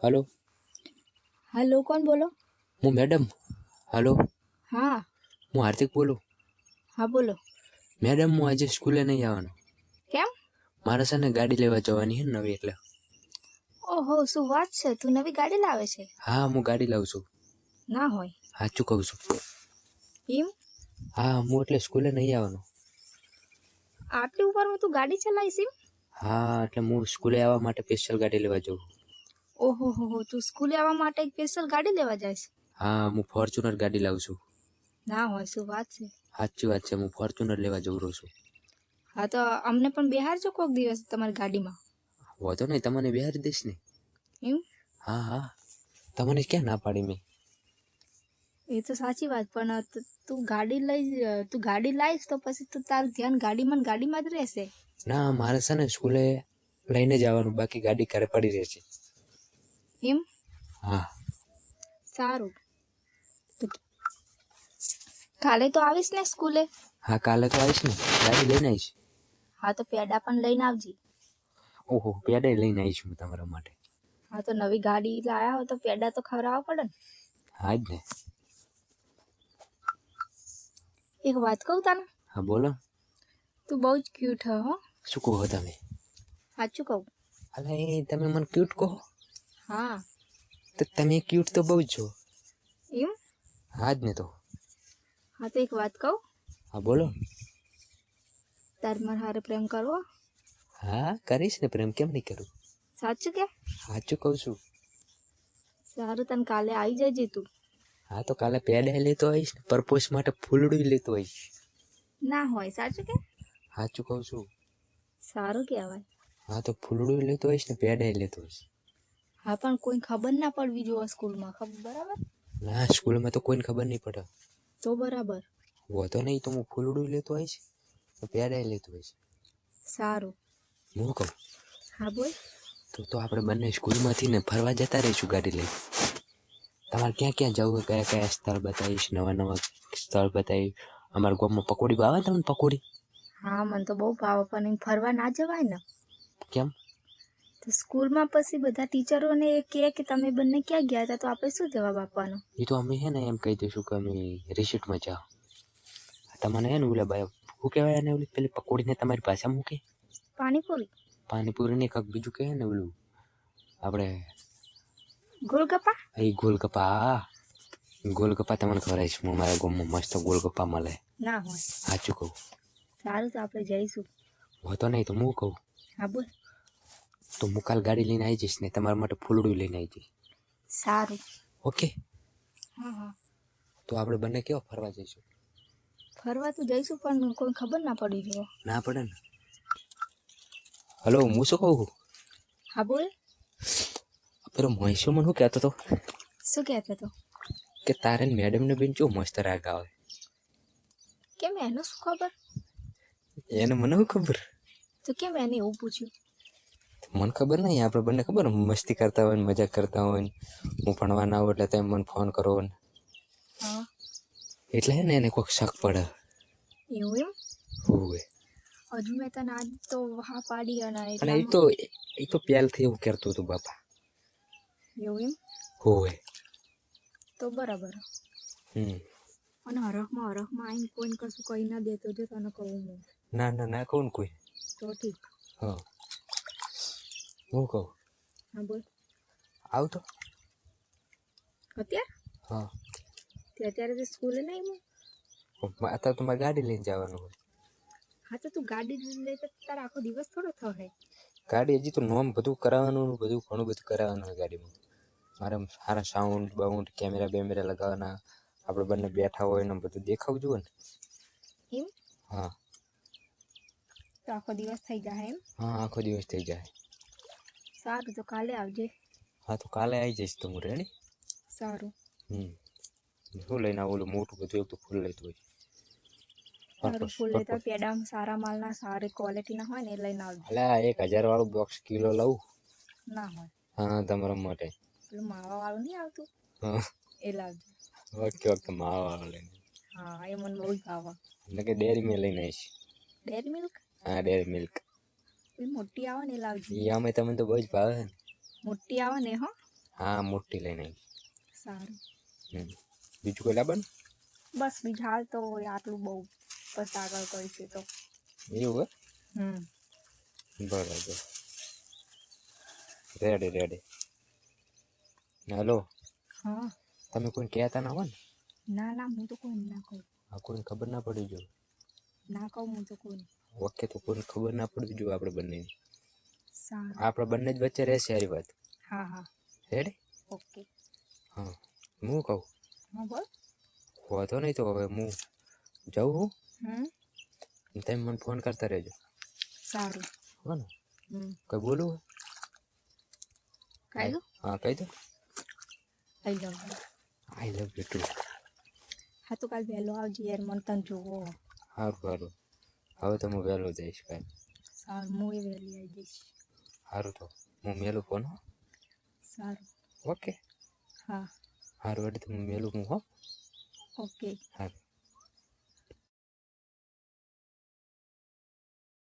Hello. Hello, कौन बोलो? હું મેડમ. हेलो. हाँ હું હાર્દિક બોલું. हाँ बोलो. મેડમ હું આજે સ્કૂલે નહીં આવવાનો. કેમ? મારે છે ને ગાડી લેવા જવાની છે નવી એટલે. ઓહો, શું વાત છે? તું નવી ગાડી લાવે છે? હા હું ગાડી લાવું છું. ના હોય. સાચું કહું છું. એમ? હા હું એટલે સ્કૂલે નહીં આવવાનો. આટલી ઉંમરમાં તું ગાડી ચલાવીશ એમ? હા એટલે હું સ્કૂલે આવવા માટે સ્પેશિયલ ગાડી લેવા જાઉં. ઓહો હો, તું સ્કૂલે આવવા માટે એક સ્પેશિયલ ગાડી લેવા જાય છે? હા હું ફોર્ચ્યુનર ગાડી લાવું છું. ના હોય, શું વાત છે? સાચી વાત છે, હું ફોર્ચ્યુનર લેવા જઉં રહું છું. હા તો અમને પણ બેહારજો કોક દિવસ તમારી ગાડીમાં. વાંધો નહીં, તમને બિહારી દઈશ ને. એમ? હા હા, તમને ક્યાં ના પાડી મેં. એ તો સાચી વાત, પણ તું ગાડી લાવીશ તો પછી તો તારું ધ્યાન ગાડીમાં જ રહેશે. ના મારે છે ને સ્કૂલે લઈને જવાનું, બાકી ગાડી ઘરે પડી રહેશે. એમ? હા. સારું. તો કાલે તો આવીશ ને સ્કૂલે? હા કાલે તો આવીશ ને, ગાડી લઈને આવીશ. હા તો પેડા પણ લઈને આવજે. ઓહો, પેડા લઈને આવીશ હું તમારા માટે. હા તો નવી ગાડી લાયા હો તો પેડા તો ખવડાવવા પડે ને. હા જ ને. એક વાત કહું તને? હા બોલો. તું બહુ જ ક્યુટ હો. શું કહો તમે? સાચું કહું? અલા એ તમે મને ક્યુટ કહો? હા. તો તમે ક્યુટ તો બહુ જ છો. એમ? હા જ ને તો. હા તો એક વાત કહું? હા બોલો. તાર મારા હારે પ્રેમ કરવો? હા કરીશ ને પ્રેમ, કેમ નહીં કરું. સાચું કે? સાચું કહું છું. સારું, તને કાલે આવી જજે તું. હા તો કાલે પેડા લેતો આવીશ ને, પરપોશ માટે ફૂલડું લેતો આવીશ. ના હોય. સાચું કે? સાચું કહું છું. સારું કહેવાય. હા તો ફૂલડું લેતો આવીશ ને પેડા લેતો આવીશ. હા પણ કોઈ ખબર ના પડવી જોઈએ સ્કૂલમાં, ખબર બરાબર? ના સ્કૂલમાં તો કોઈને ખબર નહીં પડે. તો બરાબર. વાંધો નહીં, તો હું ફૂલડું લેતો આવીશ તો પેડા લેતો આવીશ. સારું. હું કહું હા બોલ. તો આપણે બંને સ્કૂલમાંથી ને ફરવા જતા રહીશું ગાડી લઈ. તમારે ક્યાં ક્યાં જવું, કયા કયા સ્થળ બતાવીશ, નવા સ્થળ બતાવીશ. અમારા ગામમાં પકોડી ભાવે તમને? પકોડી? હા મને તો બહુ ભાવે, પણ એમ ફરવા ના જવાય ને. કેમ? તો સ્કૂલમાં પછી બધા ટીચરોને કહે કે તમે બંને ક્યાં ગયા હતા, તો આપણે શું જવાબ આપવાનો? એ તો અમે હે ને એમ કહી દઈશું કે અમે રિસીટમાં જાઓ. તમને હે ને ઓલા ભાઈ શું કહેવાય, એને ઓલી પેલી પકોડીને તમારી ભાષામાં મૂકે પાણીપુરી? પાણીપુરીને કંઈક બીજું કહે ને ઓલું આપણે ગોલગપ્પા? એ ગોલગપ્પા. હા ગોલગપ્પા તમને ખવડાવીશ હું. મારા ગામમાં મસ્ત ગોલગપ્પા મળે. ના હોય. સાચું કહું. સારું તો આપણે જઈશું. હોતો નહીં તો હું કહું હા બોલ. તો હું કાલ ગાડી લઈને આવી જઈશ ને તમારા માટે ફૂલડું લઈને આવી જઈશ. સારું. ઓકે. હા હા. તો આપણે બંને કેવા ફરવા જઈશું? ફરવા તો જઈશું પણ કોઈ ખબર ના પડી જોઈએ. ના પડે ને. હલો, હું શું કહું? હા બોલ. પેલો મહેશો મને શું કહેતો હતો શું કહેતો હતો? કે તારે મેડમને બેન ચો મસ્ત રાગ આવે. કેમ, એનું શું ખબર? એને મને શું ખબર? તો કેમ એને એવું પૂછ્યું? મને ખબર નહીં, આપણે બંને ખબર મસ્તી કરતા હોય ને મજાક કરતા હોય ને, હું ભણવા ના આવું એટલે તમે મને ફોન કરો ને, હા એટલે હે ને એને કોઈક શક પડે. એવું એમ? હોવે. હજુ મેં તને આજ તો હા પાડી અને અને એટલામાં એ તો પહેલથી એવું કરતું હતું બાપા. એવું એમ? હોવે. તો બરાબર. અને હરખમાં આવીને કોઈને કશું કહી ના દેતો જો તને કહું હું. ના ના ના કહું ને કોઈ. તો ઠીક. હા હું કહું. હા બોલ. આવતો અત્યારે? હા. તે અત્યારે તો સ્કૂલે નહીં હું. અત્યારે તો મારે ગાડી લઈને જવાનું હોય. હા તો તું ગાડી લઈ તો તારા આખો દિવસ થોડો થશે. ગાડી હજી તો નોમ બધું કરાવવાનું, બધું ઘણું બધું કરાવવાનું હોય ગાડીમાં. મારે સારા સાઉન્ડ બાઉન્ડ કેમેરા બેમેરા લગાવવાના, આપણે બંને બેઠા હોય ને બધું દેખાવું જોઈએ ને. એમ? હા. તો આખો દિવસ થઈ જાય એમ? હા આખો દિવસ થઈ જાય. સારું તો કાલે આવજે. હા તો કાલે આવી જઈશ તો હું. રેડી? સારું. શું લઈને આવું? ઓલું મોટું બધું એક તો ફૂલ લેતું હોય. સારું, ફૂલ લેતા પેડા સારા માલના સારી ક્વોલિટીના હોય ને એ લઈને આવજો. એટલે 1000 વાળું બોક્સ કિલો લઉં? ના હોય. હા તમારા માટે. પેલું માવા વાળું નહીં આવતું? હા એ લાવજો. ઓકે ઓકે, માવા વાળો લઈને. હા એ મને બહુ જ ભાવે. એટલે કે ડેરી મેં લઈને આવીશ. Dairy milk? હા ડેરી મિલ્ક. એ મોટી આવે ને એ લાવજો. એ અમે તમને તો બહુ જ ભાવે. મોટી આવે ને હો. હા મોટી લઈને આવી. સારું. બીજું કોઈ લાવવાનું? બસ બીજા હાલ તો આટલું બહુ બસ આગળ કરીશું તો. એવું હમ હે બરાબર. Ready ready. હેલો, હા. તમે કોઈ કહેતા ના હો ને? ના ના હું તો કોઈ ના કહું. આ કોઈને ખબર ના પડી જો. ના કહું હું તો કોઈ. ઓકે તો કોઈને ખબર ના પડવી જોઈએ આપણે બંને. સારું. આપણે બંને જ વચ્ચે રહેશે સારી વાત. હા હા. રેડી? ઓકે. હા હું કહું. હા બોલ. વાંધો નહીં તો હવે હું જાઉં હું. હમ. તમે મને ફોન કરતા રહેજો. સારું. હો ને? કઈ બોલું? કહી દો. હા કહી દો. I love you. I love you too. હા તો કાલ વહેલો આવજે યાર, મને તને જોવો. સારું સારું. હવે તો હું વહેલો જઈશ કાલ. સારું હું એ વહેલી આવી જઈશ. સારું તો હું મેલું ફોન હો. સારું. ઓકે. હા. સારું એટલે તો હું મેલું હું હો. ઓકે. સારું.